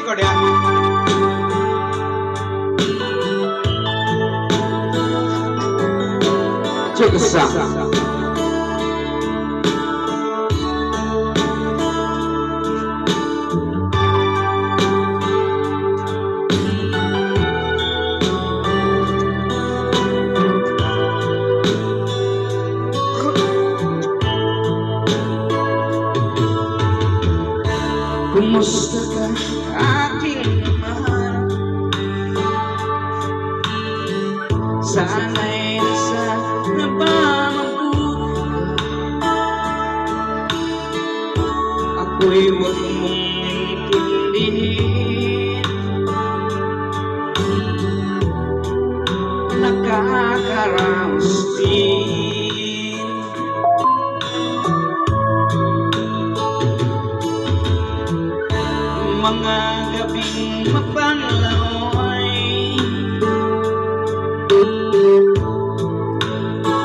record ya. Check this out. Kumusta ka, aking mahal? Sana'y nasa napamabuti ka. Ako'y huwag mong intindihin. Nakakaraos din. Mga gabing mapanglaway,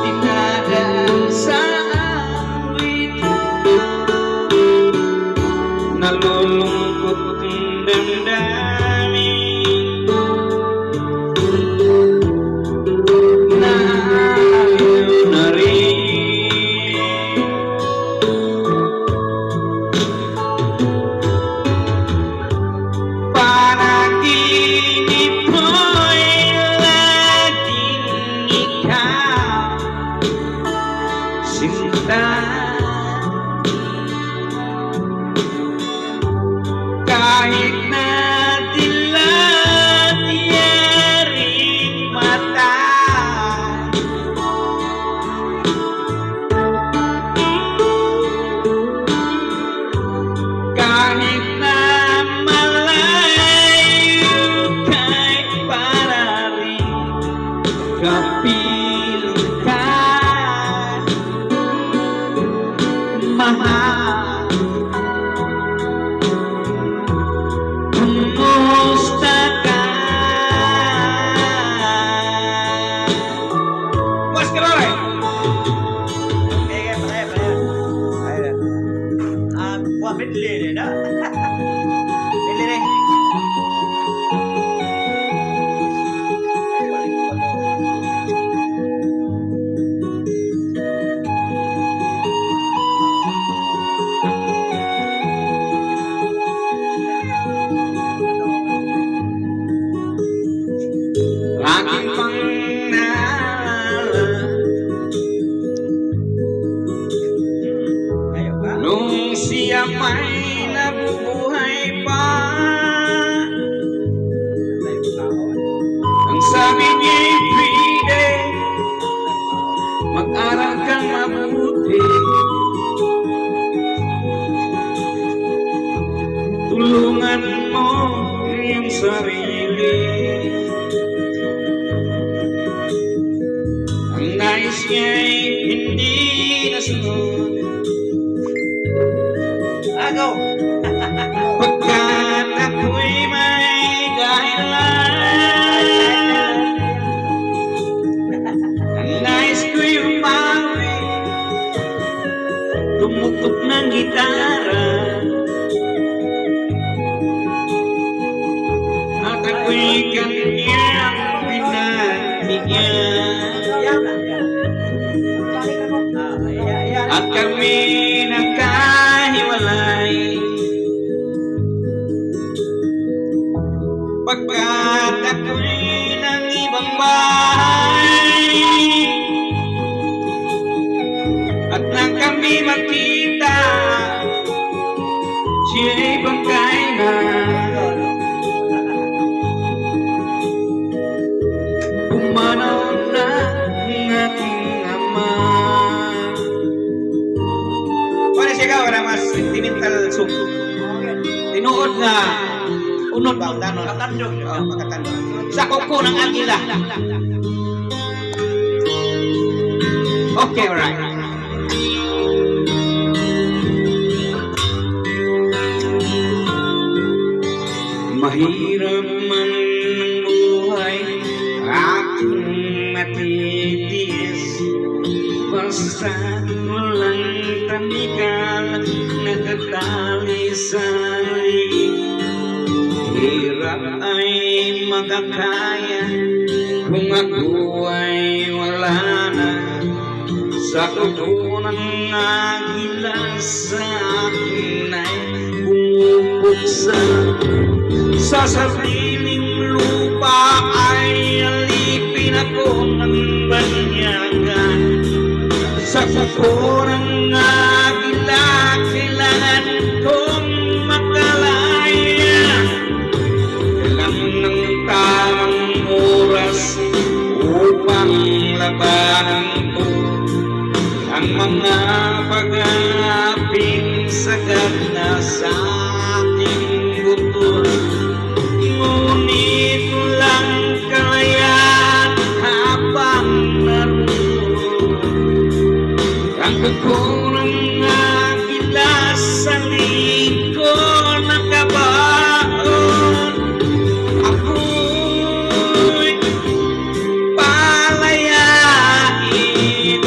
dinadaan sa awit, nalulungkot ang damdamin, naaliw na rin. Panaginip mo'y laging ikaw, sinta. Kahit na dilat yaring mata, kahit na kapiling ka, mahal. Kumusta ka? Mas keroy. Wah, medley deh, dah. Medley deh. Aking pangnaalala nung siya may nabubuhay pa. Ang sabi niya'y pwede mag-aral kang mabuti, tulungan mo iyong sarili. Ang nais niya'y hindi nasunod, Go. pagkat ako'y may dahilan. Ang nais ko'y umawi, tumutok ng gitara, at ako'y kanyang pinagbigyan. At kami nagkahiwalay, pagkat ako'y ng ibang bahay. At nang kami magkita, siya'y bangkay na. Pumanaw na ang aking ama. Wala siya ka, wala mas sentimental song. Tinuod nga unod ba ang tanon? Katandog. Makatandog. Sa kuko ng agila. Okay, alright. Mahirap man ang buhay, aking matitiis, basta walang tamikal, natatali sa makaya kung ako ay wala na sa totoo ng agila sa akin ay bumubuksan sa sariling lupa ay alipin ako ng banyagan sa totoo ng agila kailangan kong makalaya kailangan ng tamang oras upang labanan ko ang mga pag-aaping sagad na sa aking buto ngunit lang kalayaan habang naroon ang totoo ng agila sa liko nakabaon ako'y palayain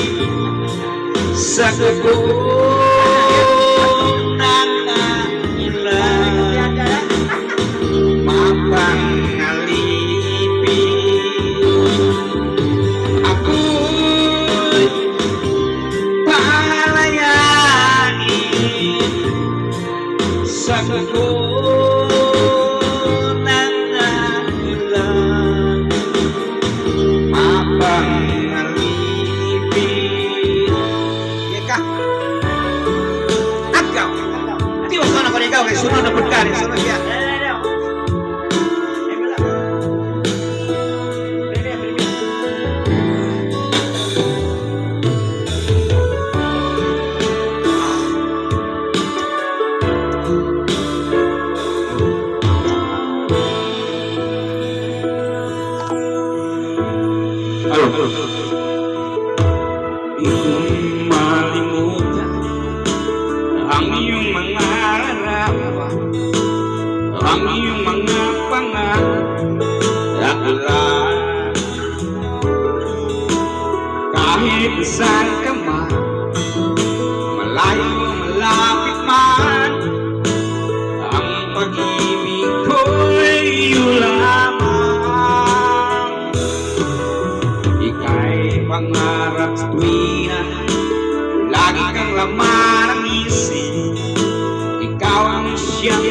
sa totoo ng agila mapangalipin ako'y palayain sa totoo ng agila mapangalipin Ika Agaw Tiwas ko na ko ikaw kay sunod na pagkarin sunod yan Iyong malimutan ang iyong mga larawan, ang iyong mga pangarap, dakilan. Kahit saan ka man, malayo malapit man, ang pag-ibig ko'y iyo lamang. Ika'y pangarap sa tuwina, lagi kang laman ng isip. Ikaw ang siyang